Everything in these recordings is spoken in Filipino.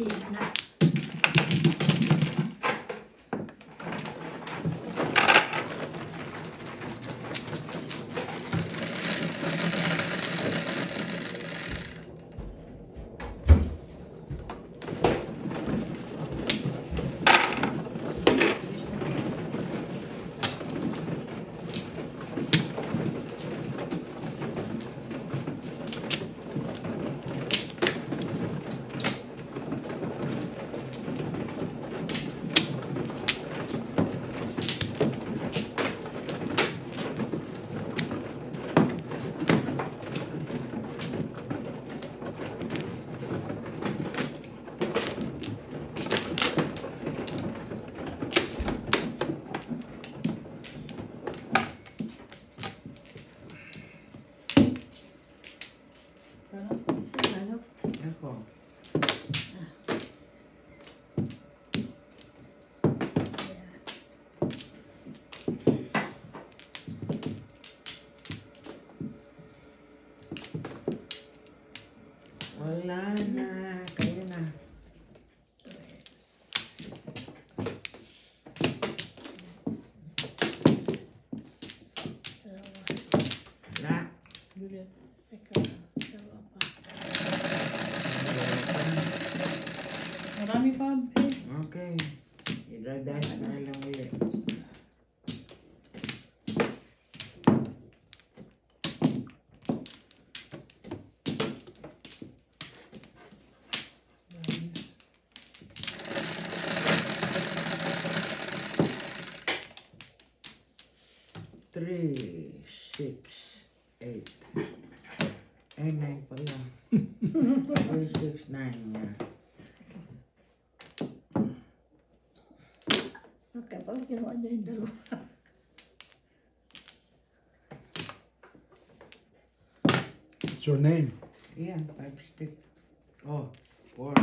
Init na. Wala na. Kaya na. Wala. Marami pa. Okay. I-dice na lang ulit. Three, 6, 8. Ay, 9 pala. 3, 6, 9, yeah. Okay, pag ginawa niya yung dalawa. What's your name? Yan, 5 stick. Oh, 4.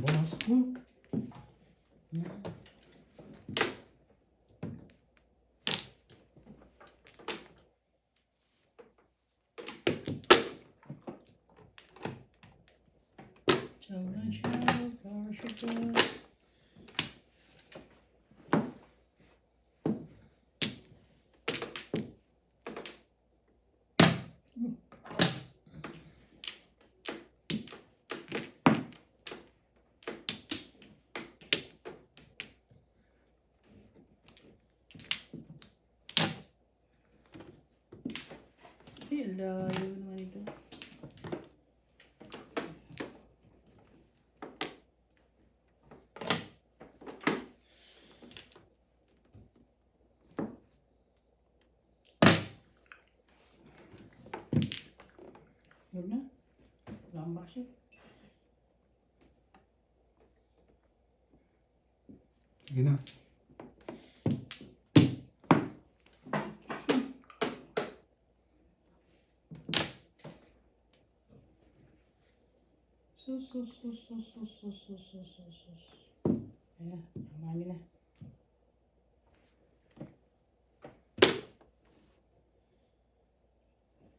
Boss ko. Layo naman ito. Yun na. Lambak siya. Sige na. Sus. Ayan, marami na.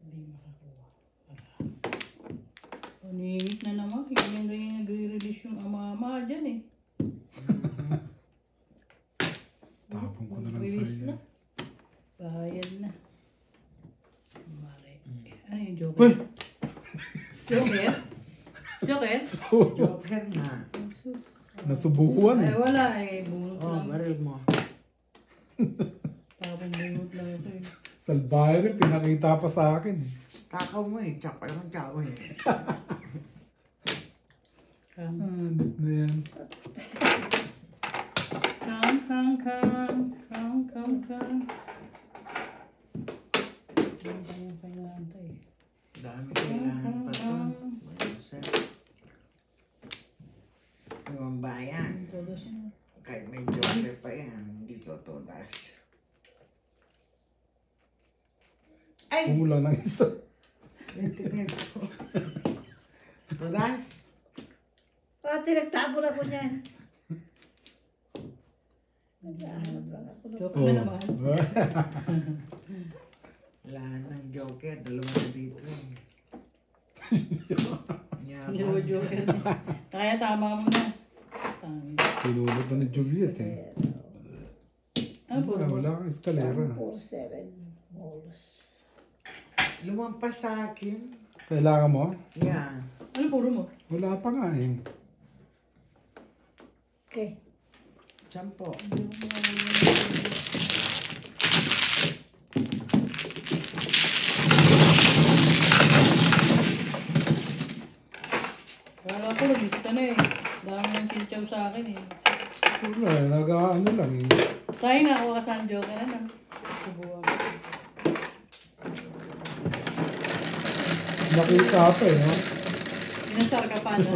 Hindi makakuha. Paningit na naman. Ganyan nagre-release yung ama-ama dyan eh. Tapong ko na lang Release sa'yo. na. Bayad na. Mari. Ano yung joker? Uy! Joker? Joker? Joker na. Sus. Nasubukan Ay, eh. wala eh. Bunot Oh, lang. baril mo. Tapos bunot lang ito eh. Salbahe rin, pinakita pa sa akin eh. Takaw mo eh. Tsaka yung tao eh. Dip na yan. Kang. Dami kailangan pa to. Set. Yung bayan. Kahit may joker pa yan. Hindi dito, todas. Ay! Kulang ng isa. Ito. Todas? Pati nagtago na ko niyan. Naghahanap lang ako ng Joke na naman. Wala nang joker. Dalawa na dito eh. Hindi mo joke. Kaya tama mo na. Sinulot na ni Juliet eh. Ano po? Wala kang eskalera. 4-7 malls. Lumampas sa akin. Kailangan mo? Yeah. Ano puro mo? Wala pa nga eh. Okay. 10. Kala ko, lista na eh. Dami ng chinchaw sa akin eh. Wala eh. Nag-ano lang eh. Sa'yo na ako kasang joke na na. Subuhan ko. Nakita pa eh. No? Inasar ka pa na.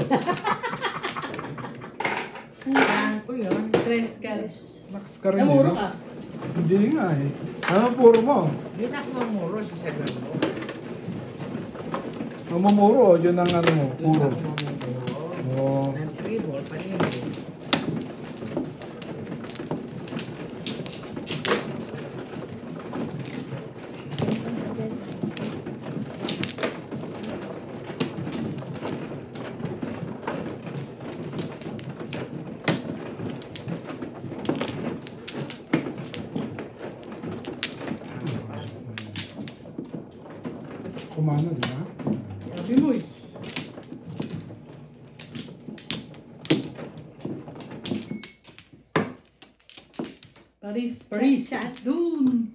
Kailangan ko yun. Tres ka. Lakas ka rin eh. Namuro No? ka. Hindi nga eh. Ano puro mo? Hindi na ako mamuro sa segundo. Mamamuro o yun ang ano mo? Hindi na Puro. ako mamuro. Oo. Ng 3 ball, panilo. Kumano, di ba? Sabi mo eh. Paris. Dun.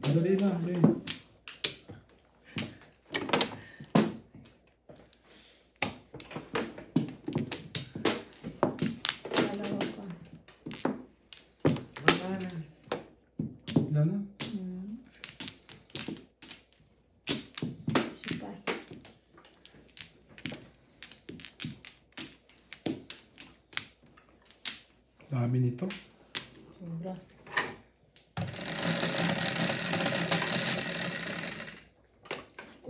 Madali na. Okay. Dalawa pa. Wala na. Yan na. Isa pa. Dami nito. Sobra.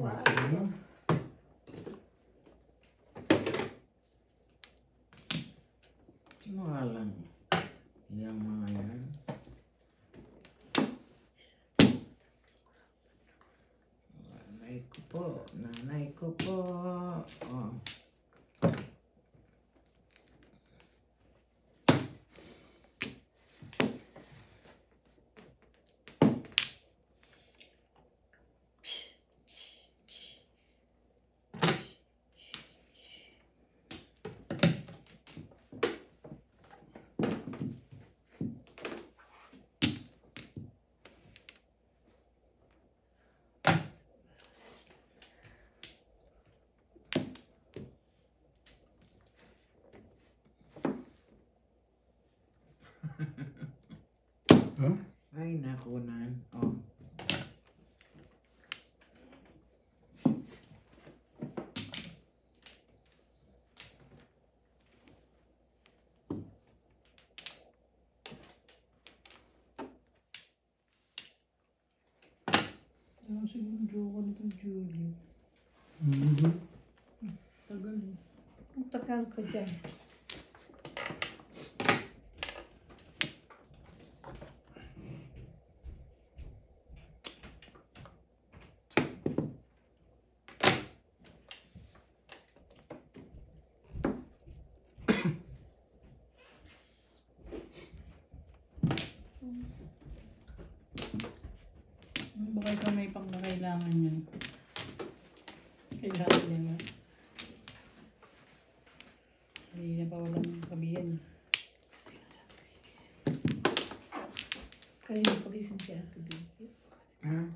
Ano? Mga lang. Yung mga yan. Nanay ko po. Oh. Huh? Ay, nakunan. Oh. Ano siguro joke nito, Julie? Mhm. Tagal eh. Ang tagal ko dyan. Baka ikaw may pang kailangan yun. Kailangan nila. Hindi na pa walang kabihan. Kanina pagising siya at baby. Ha?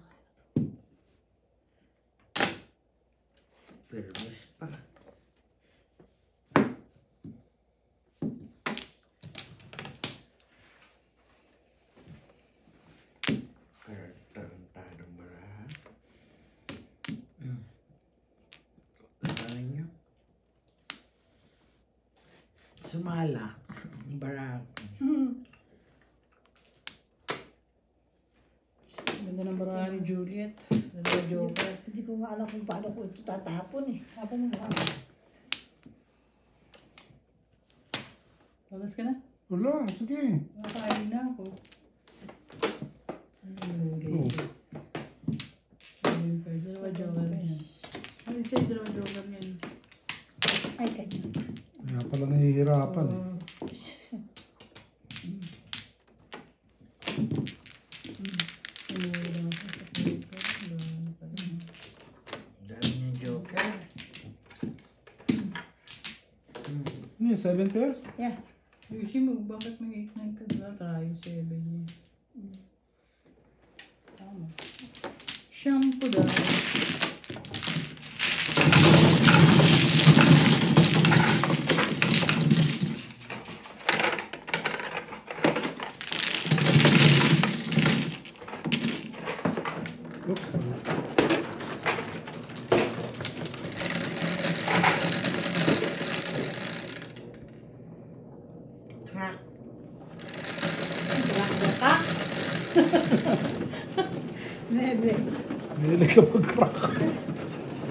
Permis pa. Tarantadong marahan. Tatahan nyo. sumala. Barak. Ganda ng barahan ni Juliet. Ganda Joker. Hindi ko nga alam kung paano ko ito tatapon eh. Tapos mo ba? Talas ka na? Wala, sige. Nakakain na ako. Oh. Dalawa Joker niya. Ano sa'yo dalawa Joker niya? Ay, kanya. Kaya pala nahihirapan eh. Dahil yung Joker. Ano yun, 7 pairs? Yeah. Ayusin mo, bakit may 8-9 ka? Try 7 niya. Tama. Shampoo daw. Oops. Crack. Nebe. Mahilig ka mag-crack.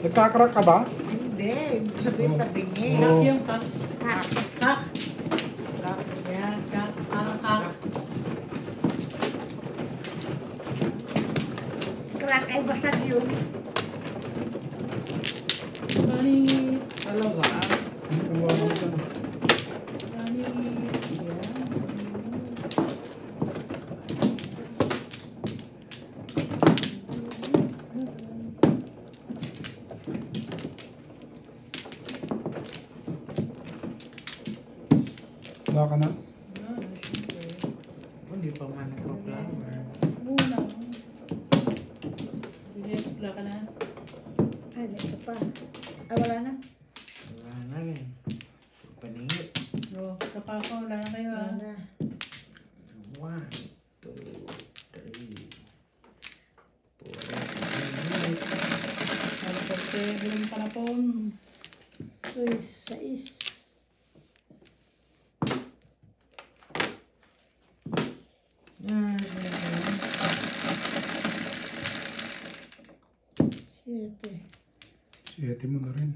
Nagkakrak ka ba? Hindi. Ibig sabihin tabingi. Kak yung kak. Kak. Kak. Kak. Yan, kak. Kak. Crack ay basag yun. Paningit. Talaga. Kumuha ka na. Paningit. Yan. Wala ka na. Wala, syempre. Hindi pa man nagpa-flower. Wala. Juliet, wala ka na? Ay, may isa pa. Ah, wala na. Wala na rin. Paningit. No, sa pa ako, wala na kayo Wala ah. na. 1, 2, 3, 4, 5. Ano pa yung panapon? Uy, 6. Yan. 7. 7 mo na rin.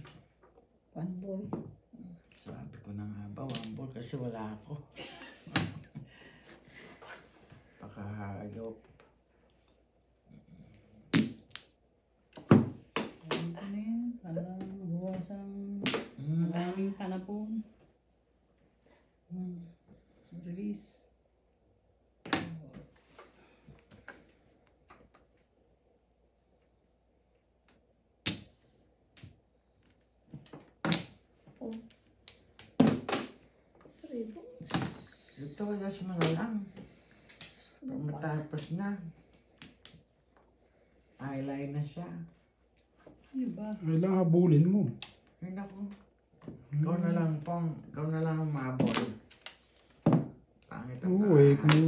1 ball. Sabi ko na nga ba, 1 ball kasi wala ako. Pakahayop. Ano pa na yan? Parang buwas ang maraming panapon. So, release. Oh. 3 balls. Ito, yes mo na lang. Pag matapos na. Eyeliner na siya. Ano ba? Kailangan habulin mo. Ay, naku. Ikaw na lang, Pong. Ikaw na lang ang mabol. Pangit ang Oo eh, kung...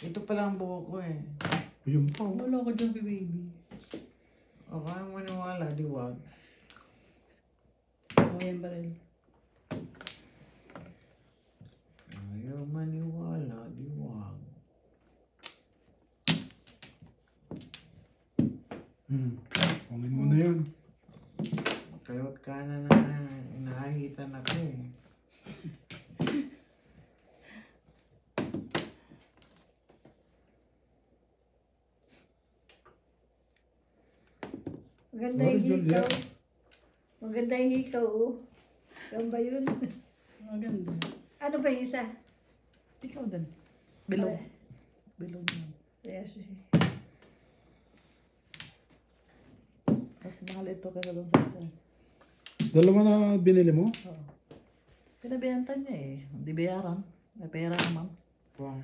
Ito pala ang buho ko eh. Yun pa. Oh. Wala ko dyan, baby. O kaya maniwala, di wag. O, yan ba rin? Ayaw maniwala, di wag. Pangin mo na yan. Kayot ka na inahitan ako eh. Maganda Sorry, yung hikaw. Juliet. Maganda yung hikaw, oh. Yan ba yun? Maganda. Ano ba yung isa? Ikaw din. Below. Ay, Below mo. yes. Mas nakalito ka sa doon sa isa. Dalawa na binili mo? Oo. Pinabenta niya eh. Hindi bayaran. May pera naman. Pong.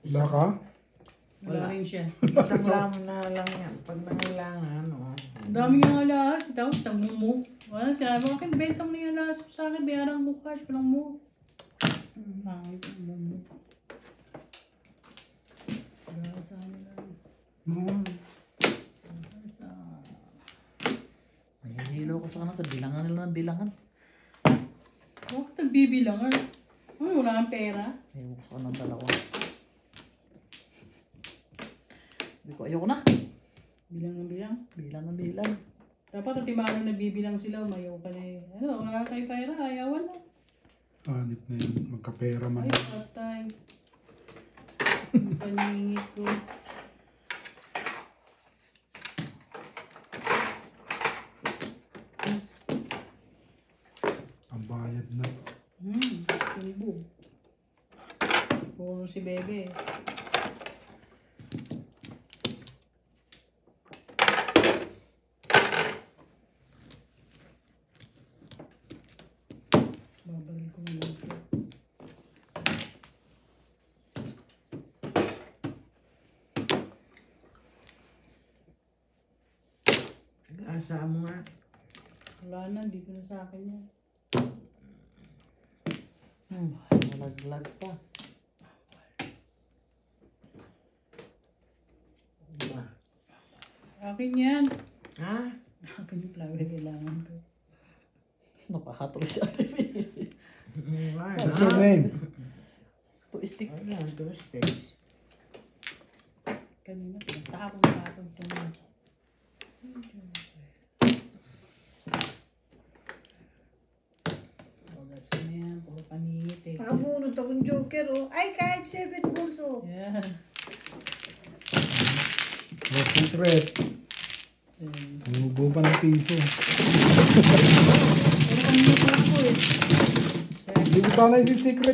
Wala ka? Wala rin siya. Isang lamon na lang yan. Pag nangailangan, o. Ang dami niyang alas. Tapos nagmumu. Wala, sinabi ko, akin, benta mo na yung alas mo sa akin. Bayaran mo cash. Walang mo. Pangit ang mumu. Wala sa nila. Oo. Sa... Nahilo ko sa kanila sa bilangan nila ng bilangan. Bakit nagbibilangan? Wala kang pera. Ayaw ko sa kanang dalawa. Sabi ko, ayoko na. Bilang ng bilang. Bilang ng bilang. Dapat at timano nagbibilang sila, umayaw ka na eh. Ano, wala kay pera, ayawan na. Hanip na yun. Magkapera man. Ay, patay. Ang paningit ko. Pambayad na. Tubo. Puro si Bebe. Babaril ko na lang ito. Asa mo nga. Wala na, dito na sa akin yan. Malaglag pa. Diba? Akin yan. Ha? Akin yung flower, kailangan ko. Napakatuloy sa atin. What's your name? To stick. Ayan, to space. Kanina, tapon ito na. Ogas ko na yan, puro paningit eh. Pakabunod akong joker, oh. Ay, kahit 7 balls, oh. Yan. Oh, secret. Umubo pa ng piso. Puro paningit ako eh. Hindi mo sana yung secret.